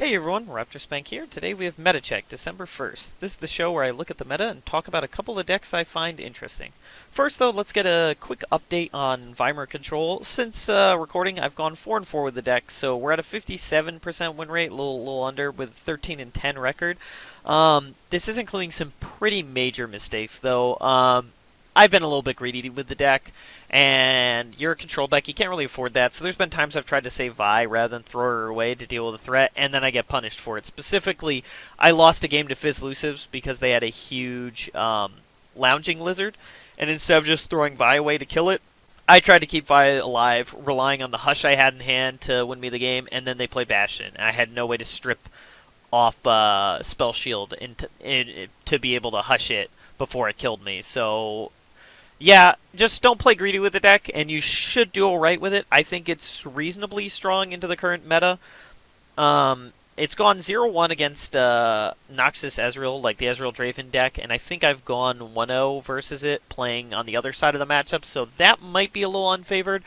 Hey everyone, Raptor Spank here. Today we have Metacheck, December 1st. This is the show where I look at the meta and talk about a couple of decks I find interesting. First though, let's get a quick update on Veimer control. Since recording, I've gone 4-4 with the deck, so we're at a 57% win rate, a little under, with a 13-10 record. This is including some pretty major mistakes though. I've been a little bit greedy with the deck, and you're a control deck, you can't really afford that, so there's been times I've tried to save Vi rather than throw her away to deal with a threat, and then I get punished for it. Specifically, I lost a game to Fizzlusives because they had a huge lounging lizard, and instead of just throwing Vi away to kill it, I tried to keep Vi alive, relying on the Hush I had in hand to win me the game, and then they played Bastion, and I had no way to strip off Spell Shield to be able to Hush it before it killed me, so yeah, just don't play greedy with the deck, and you should do alright with it. I think it's reasonably strong into the current meta. It's gone 0-1 against Noxus Ezreal, like the Ezreal Draven deck, and I think I've gone 1-0 versus it, playing on the other side of the matchup, so that might be a little unfavored.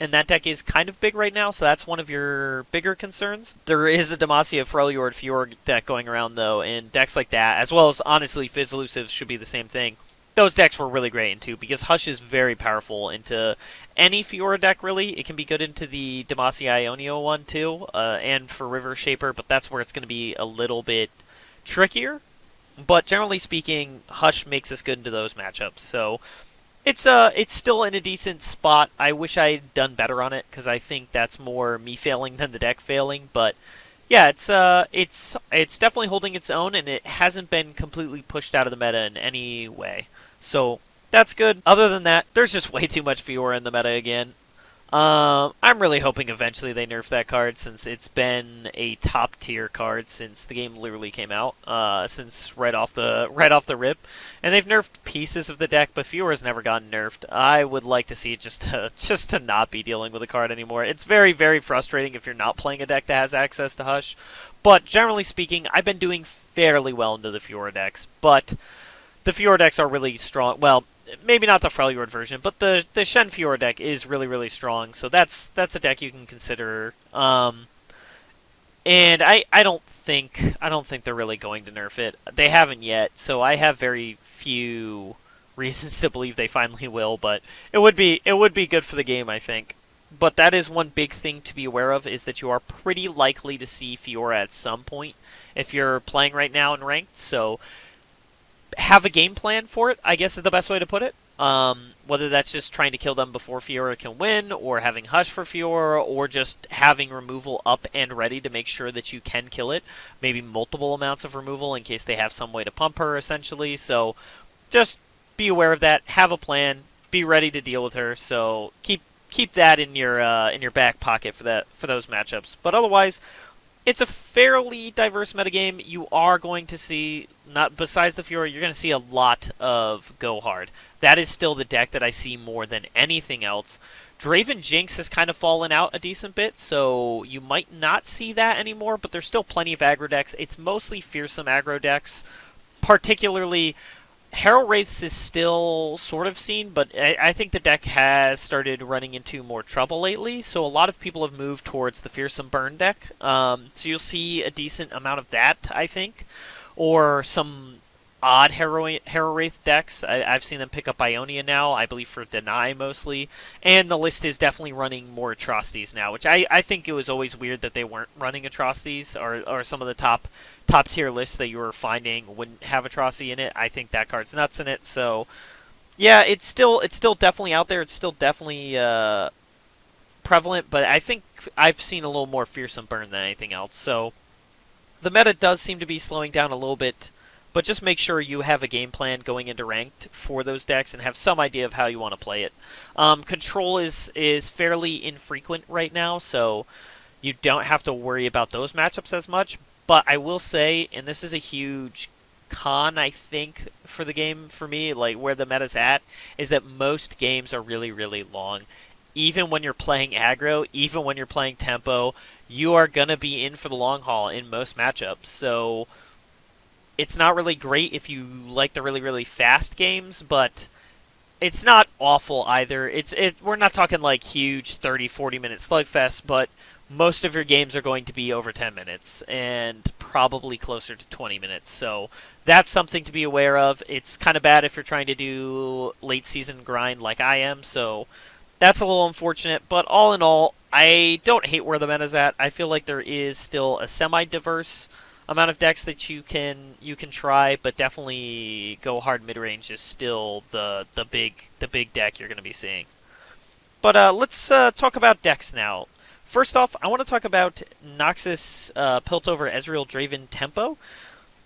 And that deck is kind of big right now, so that's one of your bigger concerns. There is a Demacia Freljord Fiora deck going around, though, and decks like that, as well as, honestly, Fizzlusives should be the same thing. Those decks were really great into, because Hush is very powerful into any Fiora deck, really. It can be good into the Demacia Ionio one, too, and for River Shaper, but that's where it's going to be a little bit trickier. But generally speaking, Hush makes us good into those matchups, so it's still in a decent spot. I wish I'd done better on it, because I think that's more me failing than the deck failing, but yeah, it's definitely holding its own, and it hasn't been completely pushed out of the meta in any way. So that's good. Other than that, there's just way too much Fiora in the meta again. I'm really hoping eventually they nerf that card, since it's been a top tier card since the game literally came out, since right off the rip, and they've nerfed pieces of the deck, but Fiora's never gotten nerfed. I would like to see it just to not be dealing with the card anymore. It's very, very frustrating if you're not playing a deck that has access to Hush, but generally speaking, I've been doing fairly well into the Fiora decks, but the Fiora decks are really strong. Well, maybe not the Freljord version, but the Shen Fiora deck is really, really strong. So that's a deck you can consider. And I don't think they're really going to nerf it. They haven't yet, so I have very few reasons to believe they finally will. But it would be good for the game, I think. But that is one big thing to be aware of, is that you are pretty likely to see Fiora at some point if you're playing right now in ranked. So have a game plan for it, I guess is the best way to put it. Whether that's just trying to kill them before Fiora can win, or having Hush for Fiora, or just having removal up and ready to make sure that you can kill it. Maybe multiple amounts of removal in case they have some way to pump her, essentially. So just be aware of that. Have a plan. Be ready to deal with her. So keep that in your back pocket for those matchups. But otherwise, it's a fairly diverse metagame. You are going to see, not besides the Fiora, you're going to see a lot of Go Hard. That is still the deck that I see more than anything else. Draven Jinx has kind of fallen out a decent bit, so you might not see that anymore, but there's still plenty of aggro decks. It's mostly fearsome aggro decks, particularly Herald Wraiths is still sort of seen, but I think the deck has started running into more trouble lately, so a lot of people have moved towards the Fearsome Burn deck. So you'll see a decent amount of that, I think, or some odd Herald Wraith decks. I've seen them pick up Ionia now, I believe for Deny mostly, and the list is definitely running more Atrocities now, which I think it was always weird that they weren't running Atrocities, or some of the top tier lists that you were finding wouldn't have Atrocity in it. I think that card's nuts in it, so yeah, it's still definitely out there, it's still definitely prevalent, but I think I've seen a little more Fearsome Burn than anything else, so the meta does seem to be slowing down a little bit. But just make sure you have a game plan going into ranked for those decks and have some idea of how you want to play it. Control is fairly infrequent right now, so you don't have to worry about those matchups as much. But I will say, and this is a huge con, I think, for the game for me, like where the meta's at, is that most games are really, really long. Even when you're playing aggro, even when you're playing tempo, you are going to be in for the long haul in most matchups. So it's not really great if you like the really, really fast games, but it's not awful either. We're not talking like huge 30, 40-minute slugfest, but most of your games are going to be over 10 minutes and probably closer to 20 minutes. So that's something to be aware of. It's kind of bad if you're trying to do late season grind like I am, so that's a little unfortunate. But all in all, I don't hate where the meta's at. I feel like there is still a semi-diverse amount of decks that you can try, but definitely go hard mid range is still the big deck you're going to be seeing. But let's talk about decks now. First off, I want to talk about Noxus Piltover Ezreal Draven Tempo.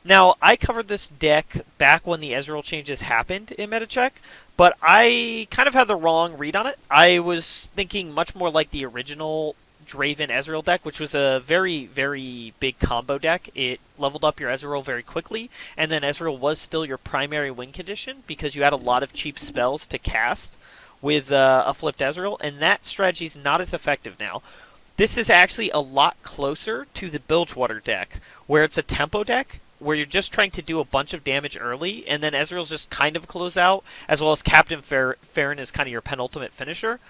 Now, I covered this deck back when the Ezreal changes happened in Metacheck, but I kind of had the wrong read on it. I was thinking much more like the original Draven Ezreal deck, which was a very, very big combo deck. It leveled up your Ezreal very quickly, and then Ezreal was still your primary win condition because you had a lot of cheap spells to cast with a flipped Ezreal, and that strategy is not as effective now. This is actually a lot closer to the Bilgewater deck, where it's a tempo deck, where you're just trying to do a bunch of damage early, and then Ezreal's just kind of close out, as well as Captain Farron is kind of your penultimate finisher.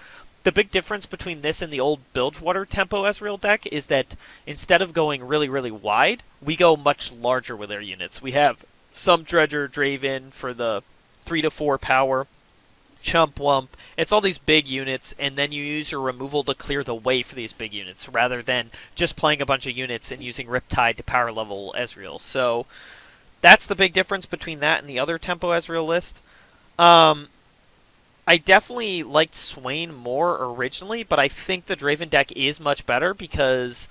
The big difference between this and the old Bilgewater tempo Ezreal deck is that instead of going really, really wide, we go much larger with our units. We have some Dredger Draven for the 3 to 4 power, Chump Wump. It's all these big units, and then you use your removal to clear the way for these big units, rather than just playing a bunch of units and using Riptide to power level Ezreal. So that's the big difference between that and the other tempo Ezreal list. I definitely liked Swain more originally, but I think the Draven deck is much better because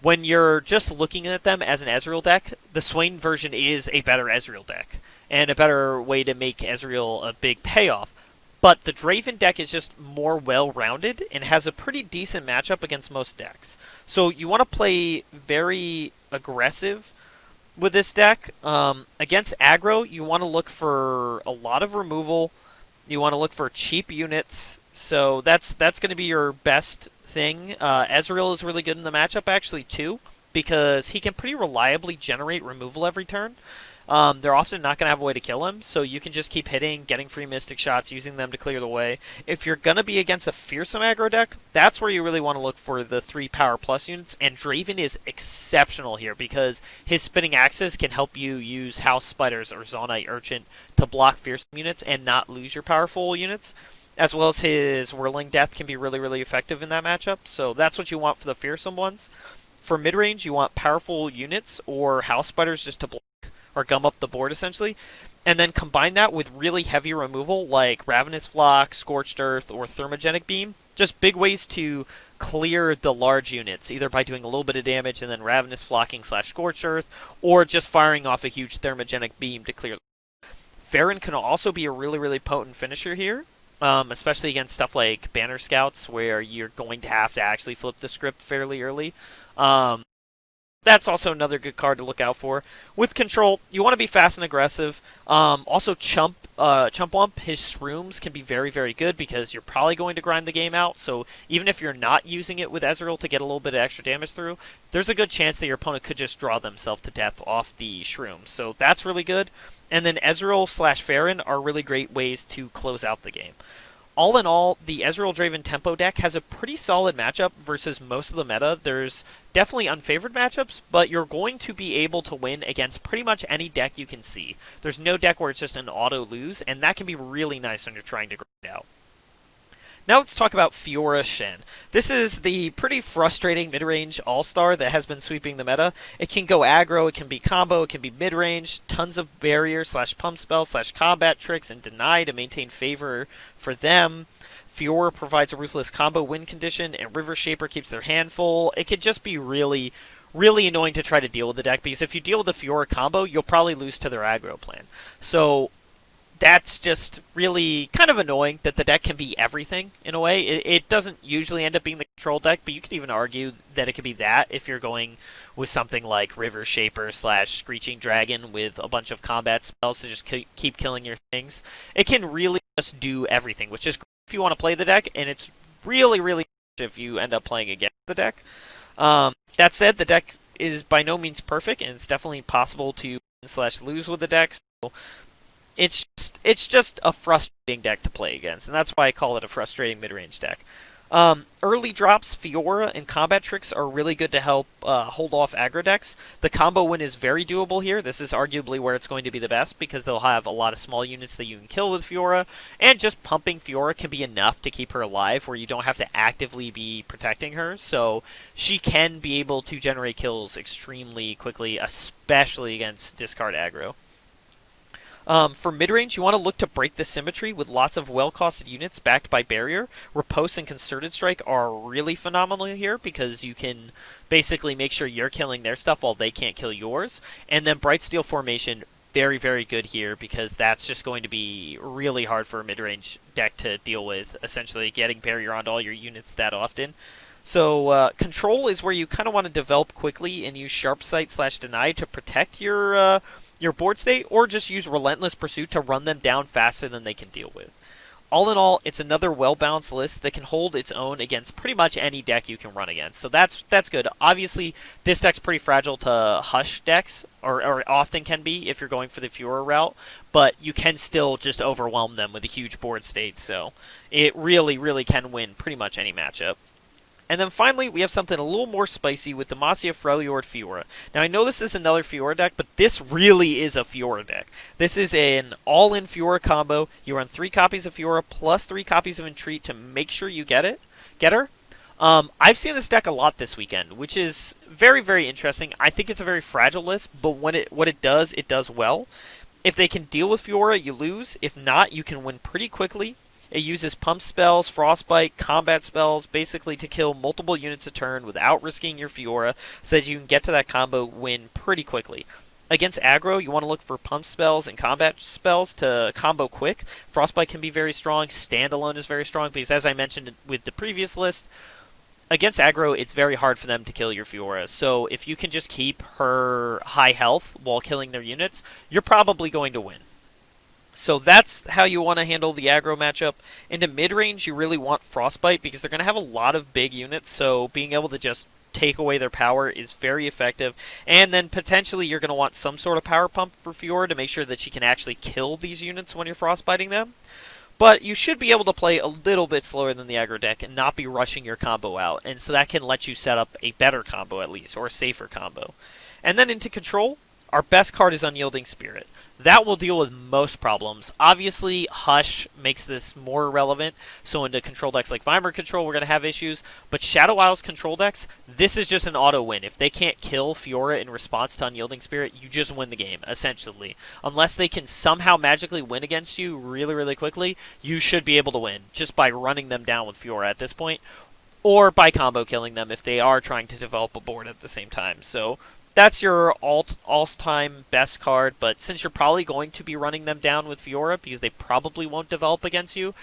when you're just looking at them as an Ezreal deck, the Swain version is a better Ezreal deck and a better way to make Ezreal a big payoff. But the Draven deck is just more well-rounded and has a pretty decent matchup against most decks. So you want to play very aggressive with this deck. Against aggro, you want to look for a lot of removal. You want to look for cheap units. So that's going to be your best thing. Ezreal is really good in the matchup, actually, too, because he can pretty reliably generate removal every turn. They're often not going to have a way to kill him, so you can just keep hitting, getting free Mystic Shots, using them to clear the way. If you're going to be against a fearsome aggro deck, that's where you really want to look for the 3 power plus units, and Draven is exceptional here because his Spinning Axis can help you use House Spiders or Zaunite Urchin to block fearsome units and not lose your powerful units, as well as his Whirling Death can be really, really effective in that matchup, so that's what you want for the fearsome ones. For mid-range, you want powerful units or House Spiders just to block or gum up the board, essentially. And then combine that with really heavy removal like Ravenous Flock, Scorched Earth, or Thermogenic Beam. Just big ways to clear the large units, either by doing a little bit of damage and then Ravenous Flocking / Scorched Earth, or just firing off a huge Thermogenic Beam to clear. Farron can also be a really, really potent finisher here, especially against stuff like Banner Scouts, where you're going to have to actually flip the script fairly early. That's also another good card to look out for. With control, you want to be fast and aggressive. Also, Chump Wump, his shrooms can be very, very good because you're probably going to grind the game out. So even if you're not using it with Ezreal to get a little bit of extra damage through, there's a good chance that your opponent could just draw themselves to death off the shrooms. So that's really good. And then Ezreal / Farron are really great ways to close out the game. All in all, the Ezreal Draven Tempo deck has a pretty solid matchup versus most of the meta. There's definitely unfavored matchups, but you're going to be able to win against pretty much any deck you can see. There's no deck where it's just an auto lose, and that can be really nice when you're trying to grind out. Now let's talk about Fiora Shen. This is the pretty frustrating mid-range all-star that has been sweeping the meta. It can go aggro, it can be combo, it can be mid-range, tons of barrier / pump spell / combat tricks and deny to maintain favor for them. Fiora provides a ruthless combo win condition, and River Shaper keeps their hand full. It could just be really, really annoying to try to deal with the deck, because if you deal with the Fiora combo, you'll probably lose to their aggro plan. So that's just really kind of annoying that the deck can be everything, in a way. It doesn't usually end up being the control deck, but you could even argue that it could be that if you're going with something like River Shaper / Screeching Dragon with a bunch of combat spells to just keep killing your things. It can really just do everything, which is great if you want to play the deck, and it's really, really if you end up playing against the deck. That said, the deck is by no means perfect, and it's definitely possible to win / lose with the deck, so it's just a frustrating deck to play against, and that's why I call it a frustrating mid-range deck. Early drops, Fiora, and combat tricks are really good to help hold off aggro decks. The combo win is very doable here. This is arguably where it's going to be the best because they'll have a lot of small units that you can kill with Fiora, and just pumping Fiora can be enough to keep her alive where you don't have to actively be protecting her. So she can be able to generate kills extremely quickly, especially against discard aggro. For mid-range, you want to look to break the symmetry with lots of well-costed units backed by Barrier. Riposte and Concerted Strike are really phenomenal here because you can basically make sure you're killing their stuff while they can't kill yours. And then Bright Steel Formation, very, very good here because that's just going to be really hard for a mid-range deck to deal with, essentially getting Barrier onto all your units that often. So Control is where you kind of want to develop quickly and use Sharp Sight/Deny to protect your board state, or just use Relentless Pursuit to run them down faster than they can deal with. All in all, it's another well-balanced list that can hold its own against pretty much any deck you can run against. So that's good. Obviously, this deck's pretty fragile to Hush decks, or often can be if you're going for the Fiora route, but you can still just overwhelm them with a huge board state, so it really, really can win pretty much any matchup. And then finally, we have something a little more spicy with Demacia, Freljord, Fiora. Now, I know this is another Fiora deck, but this really is a Fiora deck. This is an all-in Fiora combo. You run 3 copies of Fiora plus 3 copies of Entreat to make sure you get her. I've seen this deck a lot this weekend, which is very, very interesting. I think it's a very fragile list, but what it does well. If they can deal with Fiora, you lose. If not, you can win pretty quickly. It uses pump spells, frostbite, combat spells, basically to kill multiple units a turn without risking your Fiora, so that you can get to that combo win pretty quickly. Against aggro, you want to look for pump spells and combat spells to combo quick. Frostbite can be very strong. Standalone is very strong, because as I mentioned with the previous list, against aggro, it's very hard for them to kill your Fiora. So if you can just keep her high health while killing their units, you're probably going to win. So that's how you want to handle the aggro matchup. Into mid-range, you really want Frostbite because they're going to have a lot of big units, so being able to just take away their power is very effective. And then potentially you're going to want some sort of power pump for Fiora to make sure that she can actually kill these units when you're frostbiting them. But you should be able to play a little bit slower than the aggro deck and not be rushing your combo out, and so that can let you set up a better combo at least, or a safer combo. And then into control, our best card is Unyielding Spirit. That will deal with most problems. Obviously, Hush makes this more relevant, so into control decks like Veimer control, we're going to have issues. But Shadow Isles control decks, this is just an auto-win. If they can't kill Fiora in response to Unyielding Spirit, you just win the game, essentially. Unless they can somehow magically win against you really, really quickly, you should be able to win, just by running them down with Fiora at this point, or by combo killing them if they are trying to develop a board at the same time. So that's your all-time best card, but since you're probably going to be running them down with Fiora because they probably won't develop against you,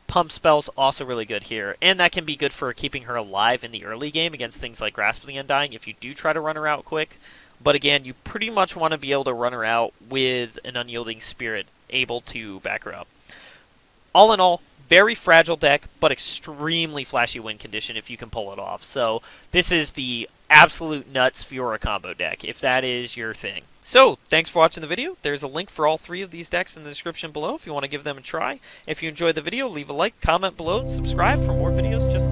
Pump Spell's also really good here. And that can be good for keeping her alive in the early game against things like Grasp of the Undying if you do try to run her out quick. But again, you pretty much want to be able to run her out with an Unyielding Spirit able to back her up. All in all, very fragile deck, but extremely flashy win condition if you can pull it off. So this is the absolute nuts Fiora combo deck, if that is your thing. So, thanks for watching the video. There's a link for all 3 of these decks in the description below if you want to give them a try. If you enjoyed the video, leave a like, comment below, and subscribe for more videos just